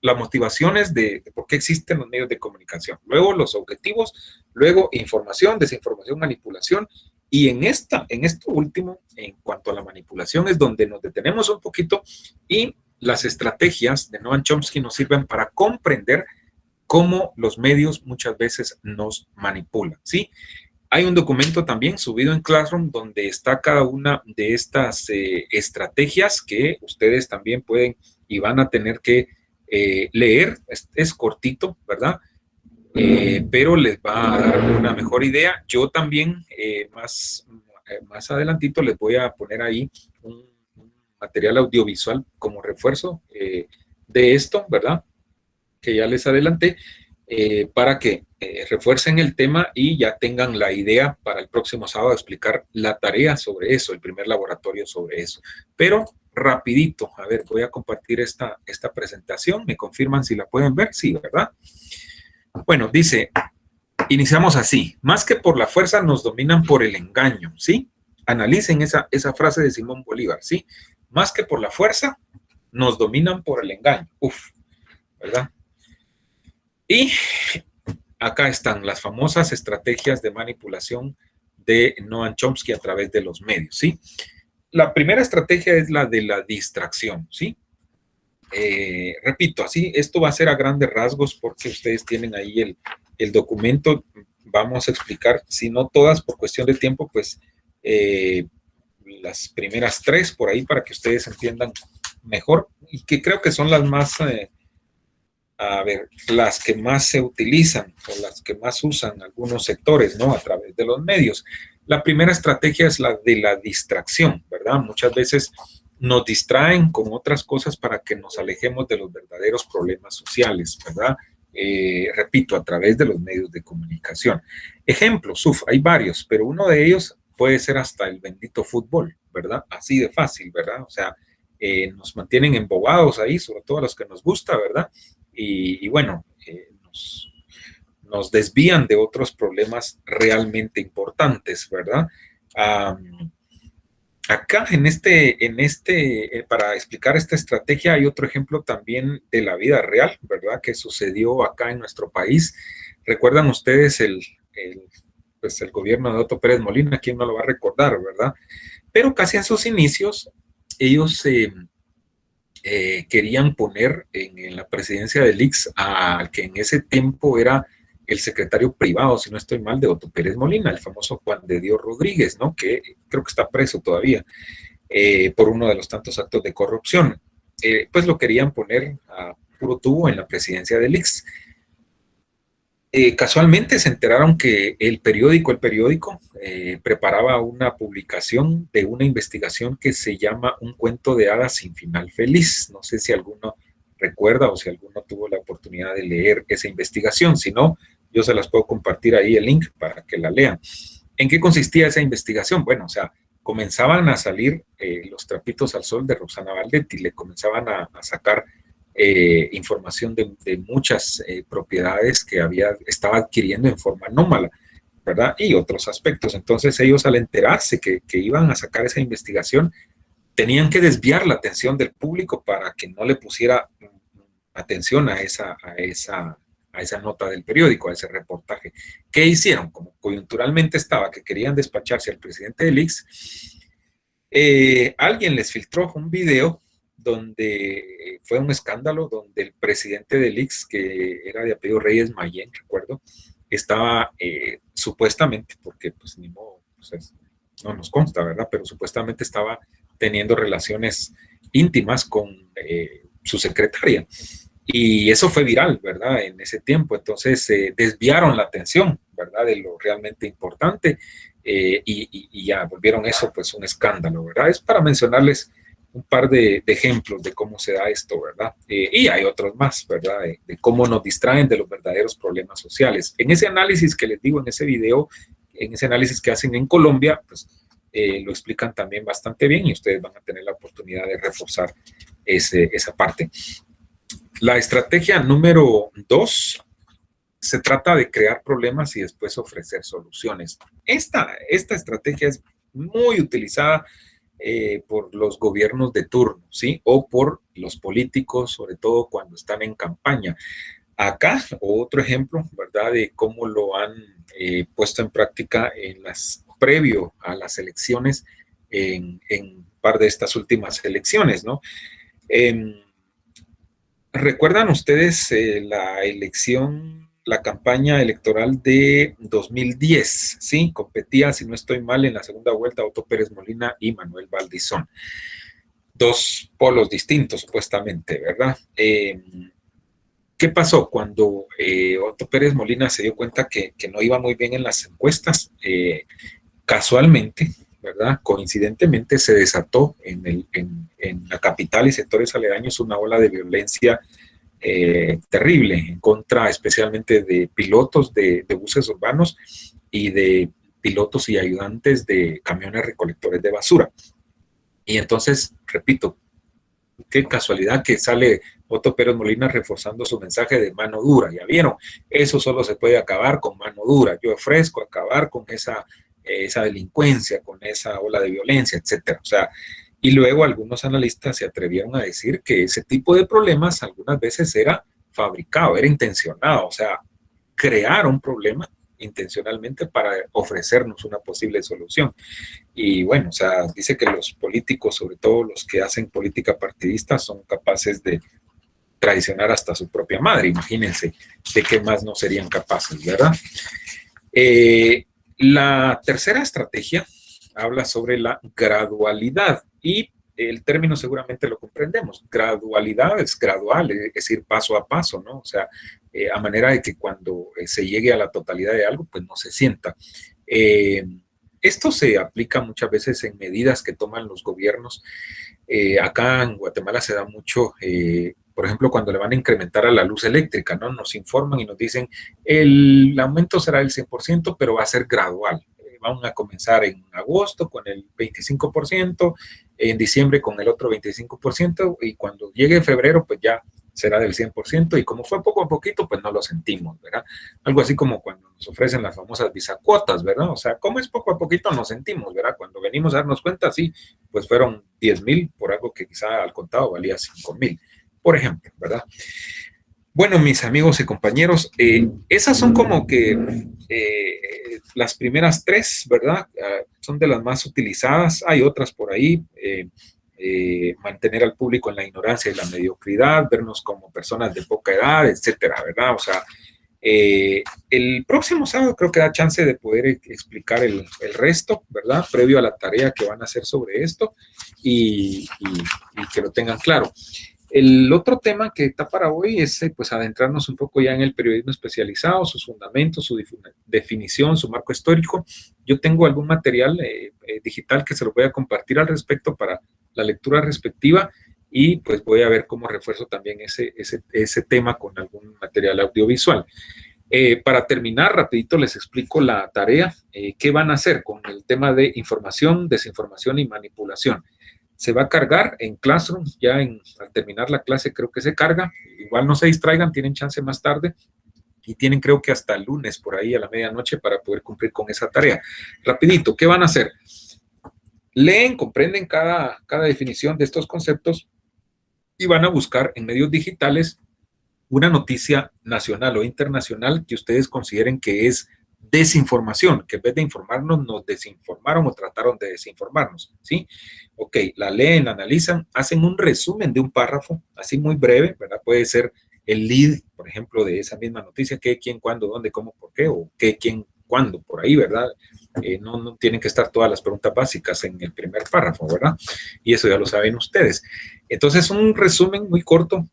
las motivaciones de por qué existen los medios de comunicación. Luego los objetivos, luego información, desinformación, manipulación. Y en esto último, en cuanto a la manipulación, es donde nos detenemos un poquito y las estrategias de Noam Chomsky nos sirven para comprender cómo los medios muchas veces nos manipulan, ¿sí? Hay un documento también subido en Classroom donde está cada una de estas estrategias que ustedes también pueden y van a tener que leer. Es cortito, ¿verdad? Pero les va a dar una mejor idea. Yo también más adelantito les voy a poner ahí un material audiovisual como refuerzo de esto, ¿verdad? Que ya les adelanté, para que refuercen el tema y ya tengan la idea para el próximo sábado explicar la tarea sobre eso, el primer laboratorio sobre eso. Pero rapidito, a ver, voy a compartir esta presentación, me confirman si la pueden ver, sí, ¿verdad? Bueno, dice, iniciamos así, más que por la fuerza nos dominan por el engaño, ¿sí? Analicen esa frase de Simón Bolívar, ¿sí? Más que por la fuerza nos dominan por el engaño, ¿verdad? Y acá están las famosas estrategias de manipulación de Noam Chomsky a través de los medios, ¿sí? La primera estrategia es la de la distracción, ¿sí? Repito, así, esto va a ser a grandes rasgos porque ustedes tienen ahí el documento. Vamos a explicar, si no todas por cuestión de tiempo, pues las primeras 3 por ahí para que ustedes entiendan mejor y que creo que son las más, las que más se utilizan o las que más usan algunos sectores, ¿no? A través de los medios. La primera estrategia es la de la distracción, ¿verdad? Muchas veces nos distraen con otras cosas para que nos alejemos de los verdaderos problemas sociales, ¿verdad? Repito, a través de los medios de comunicación. Ejemplos, hay varios, pero uno de ellos puede ser hasta el bendito fútbol, ¿verdad? Así de fácil, ¿verdad? O sea, nos mantienen embobados ahí, sobre todo a los que nos gusta, ¿verdad? Y bueno, nos desvían de otros problemas realmente importantes, ¿verdad? Acá para explicar esta estrategia hay otro ejemplo también de la vida real, ¿verdad? Que sucedió acá en nuestro país. ¿Recuerdan ustedes el gobierno de Otto Pérez Molina? ¿Quién no lo va a recordar, verdad? Pero casi en sus inicios, ellos querían poner en la presidencia del ICS al que en ese tiempo era el secretario privado, si no estoy mal, de Otto Pérez Molina, el famoso Juan de Dios Rodríguez, ¿no? Que creo que está preso todavía por uno de los tantos actos de corrupción. Pues lo querían poner a puro tubo en la presidencia del ICS. Casualmente se enteraron que el periódico preparaba una publicación de una investigación que se llama Un cuento de hadas sin final feliz. No sé si alguno recuerda o si alguno tuvo la oportunidad de leer esa investigación. Si no, yo se las puedo compartir ahí el link para que la lean. ¿En qué consistía esa investigación? Bueno, o sea, comenzaban a salir los trapitos al sol de Roxana Valdetti, le comenzaban a sacar información de muchas propiedades que estaba adquiriendo en forma anómala, ¿verdad? Y otros aspectos. Entonces ellos, al enterarse que iban a sacar esa investigación, tenían que desviar la atención del público para que no le pusiera atención a esa nota del periódico, a ese reportaje. ¿Qué hicieron? Como coyunturalmente estaba que querían despacharse al presidente del ICS, alguien les filtró un video donde fue un escándalo, donde el presidente del ICS, que era de apellido Reyes Mayén, recuerdo, estaba supuestamente, porque pues ni modo, pues, no nos consta, ¿verdad? Pero supuestamente estaba teniendo relaciones íntimas con su secretaria. Y eso fue viral, ¿verdad? En ese tiempo. Entonces desviaron la atención, ¿verdad? De lo realmente importante y ya volvieron eso pues un escándalo, ¿verdad? Es para mencionarles un par de ejemplos de cómo se da esto, ¿verdad? Y hay otros más, ¿verdad? De cómo nos distraen de los verdaderos problemas sociales. En ese análisis que les digo, en ese video, en ese análisis que hacen en Colombia, pues lo explican también bastante bien y ustedes van a tener la oportunidad de reforzar esa parte. La estrategia número 2 se trata de crear problemas y después ofrecer soluciones. Esta estrategia es muy utilizada por los gobiernos de turno, ¿sí? O por los políticos, sobre todo cuando están en campaña. Acá, otro ejemplo, ¿verdad? De cómo lo han puesto en práctica previo a las elecciones, en un par de estas últimas elecciones, ¿no? ¿Recuerdan ustedes la campaña electoral de 2010? Sí, competía, si no estoy mal, en la segunda vuelta Otto Pérez Molina y Manuel Valdizón. Dos polos distintos, supuestamente, ¿verdad? ¿Qué pasó? Cuando Otto Pérez Molina se dio cuenta que no iba muy bien en las encuestas, casualmente, ¿verdad? Coincidentemente se desató en la capital y sectores aledaños una ola de violencia terrible en contra especialmente de pilotos de buses urbanos y de pilotos y ayudantes de camiones recolectores de basura. Y entonces, repito, qué casualidad que sale Otto Pérez Molina reforzando su mensaje de mano dura. Ya vieron, eso solo se puede acabar con mano dura. Yo ofrezco acabar con esa delincuencia, con esa ola de violencia, etcétera. O sea, y luego algunos analistas se atrevieron a decir que ese tipo de problemas algunas veces era fabricado, era intencionado, o sea, crear un problema intencionalmente para ofrecernos una posible solución. Y bueno, o sea, dice que los políticos, sobre todo los que hacen política partidista, son capaces de traicionar hasta su propia madre. Imagínense de qué más no serían capaces, ¿verdad? La tercera estrategia habla sobre la gradualidad y el término seguramente lo comprendemos. Gradualidad es gradual, es decir, paso a paso, ¿no? O sea, a manera de que cuando se llegue a la totalidad de algo, pues no se sienta. Esto se aplica muchas veces en medidas que toman los gobiernos. Acá en Guatemala se da mucho, por ejemplo, cuando le van a incrementar a la luz eléctrica, ¿no? Nos informan y nos dicen, el aumento será del 100%, pero va a ser gradual. Van a comenzar en agosto con el 25%, en diciembre con el otro 25%, y cuando llegue febrero, pues ya será del 100%, y como fue poco a poquito, pues no lo sentimos, ¿verdad? Algo así como cuando nos ofrecen las famosas bisacuotas, ¿verdad? O sea, como es poco a poquito, nos sentimos, ¿verdad? Cuando venimos a darnos cuenta, sí, pues fueron 10,000 por algo que quizá al contado valía 5,000, por ejemplo, ¿verdad? Bueno, mis amigos y compañeros, esas son como que las primeras tres, ¿verdad? Son de las más utilizadas. Hay otras por ahí. Mantener al público en la ignorancia y la mediocridad, vernos como personas de poca edad, etcétera, ¿verdad? O sea, el próximo sábado creo que da chance de poder explicar el resto, ¿verdad? Previo a la tarea que van a hacer sobre esto y que lo tengan claro. El otro tema que está para hoy es pues adentrarnos un poco ya en el periodismo especializado, sus fundamentos, su definición, su marco histórico. Yo tengo algún material digital que se lo voy a compartir al respecto para la lectura respectiva y pues voy a ver cómo refuerzo también ese tema con algún material audiovisual. Para terminar, rapidito les explico la tarea, qué van a hacer con el tema de información, desinformación y manipulación. Se va a cargar en Classroom, ya al terminar la clase creo que se carga, igual no se distraigan, tienen chance más tarde y tienen creo que hasta el lunes por ahí a la medianoche para poder cumplir con esa tarea. Rapidito, ¿qué van a hacer? Leen, comprenden cada definición de estos conceptos y van a buscar en medios digitales una noticia nacional o internacional que ustedes consideren que es desinformación, que en vez de informarnos nos desinformaron o trataron de desinformarnos, ¿sí? Ok, la leen, la analizan, hacen un resumen de un párrafo, así muy breve, ¿verdad? Puede ser el lead, por ejemplo, de esa misma noticia, qué, quién, cuándo, dónde, cómo, por qué, o qué, quién, cuándo, por ahí, ¿verdad? No tienen que estar todas las preguntas básicas en el primer párrafo, ¿verdad? Y eso ya lo saben ustedes. Entonces, un resumen muy corto,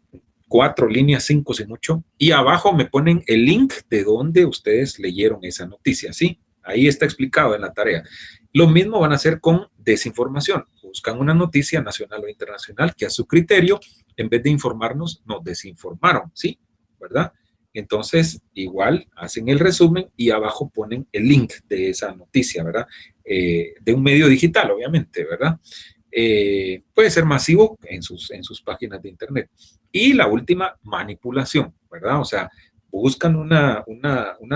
4 líneas, 5 si mucho, y abajo me ponen el link de donde ustedes leyeron esa noticia, ¿sí? Ahí está explicado en la tarea. Lo mismo van a hacer con desinformación. Buscan una noticia nacional o internacional que a su criterio, en vez de informarnos, nos desinformaron, ¿sí? ¿Verdad? Entonces, igual, hacen el resumen y abajo ponen el link de esa noticia, ¿verdad? De un medio digital, obviamente, ¿verdad? Puede ser masivo en sus páginas de internet. Y la última, manipulación, ¿verdad? O sea, buscan una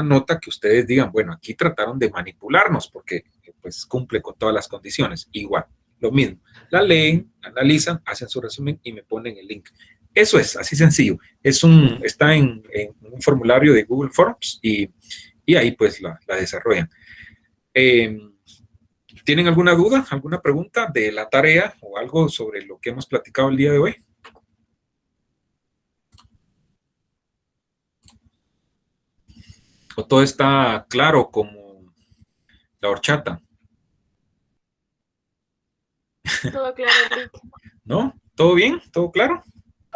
nota que ustedes digan, bueno, aquí trataron de manipularnos porque pues cumple con todas las condiciones. Igual, lo mismo. La leen, analizan, hacen su resumen y me ponen el link. Eso es, así sencillo. Está en un formulario de Google Forms y ahí pues la desarrollan. ¿Tienen alguna duda, alguna pregunta de la tarea o algo sobre lo que hemos platicado el día de hoy? ¿O todo está claro como la horchata? Todo claro, Enrique. ¿No? ¿Todo bien? ¿Todo claro?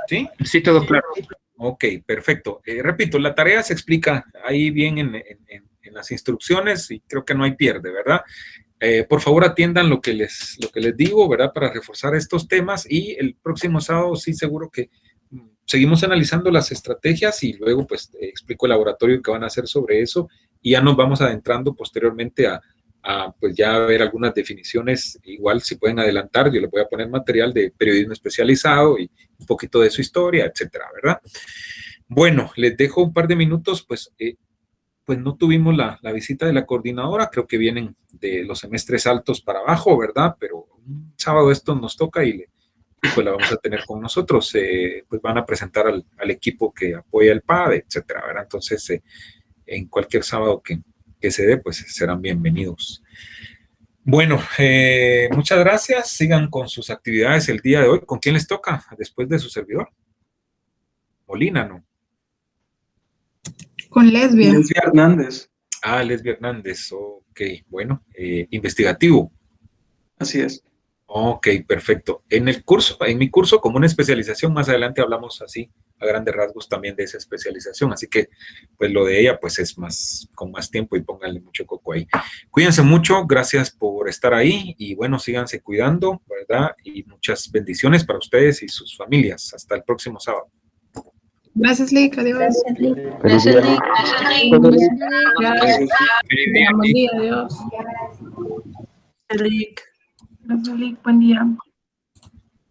¿Sí? Sí, todo claro. Ok, perfecto. Repito, la tarea se explica ahí bien en las instrucciones y creo que no hay pierde, ¿verdad? Por favor, atiendan lo que les digo, ¿verdad? Para reforzar estos temas y el próximo sábado sí seguro que seguimos analizando las estrategias y luego pues explico el laboratorio que van a hacer sobre eso y ya nos vamos adentrando posteriormente a pues ya ver algunas definiciones, igual si pueden adelantar, yo les voy a poner material de periodismo especializado y un poquito de su historia, etcétera, ¿verdad? Bueno, les dejo un par de minutos, pues no tuvimos la visita de la coordinadora, creo que vienen de los semestres altos para abajo, ¿verdad? Pero un sábado esto nos toca y pues la vamos a tener con nosotros, pues van a presentar al equipo que apoya el PAD, etcétera, ¿verdad? Entonces, en cualquier sábado que se dé, pues serán bienvenidos. Bueno, muchas gracias. Sigan con sus actividades el día de hoy. ¿Con quién les toca después de su servidor? Molina, ¿no? Con Lesbia. Lesbia Hernández. Ah, Lesbia Hernández. Ok, bueno. Investigativo. Así es. Ok, perfecto. En mi curso, como una especialización, más adelante hablamos así, a grandes rasgos también de esa especialización. Así que, pues lo de ella, pues es más, con más tiempo y pónganle mucho coco ahí. Cuídense mucho, gracias por estar ahí y bueno, síganse cuidando, ¿verdad? Y muchas bendiciones para ustedes y sus familias. Hasta el próximo sábado. Gracias, Lick. Adiós. Gracias, Lick. Gracias, Lick. Gracias. Buen día, adiós. Lick. Gracias, Lick. Buen día.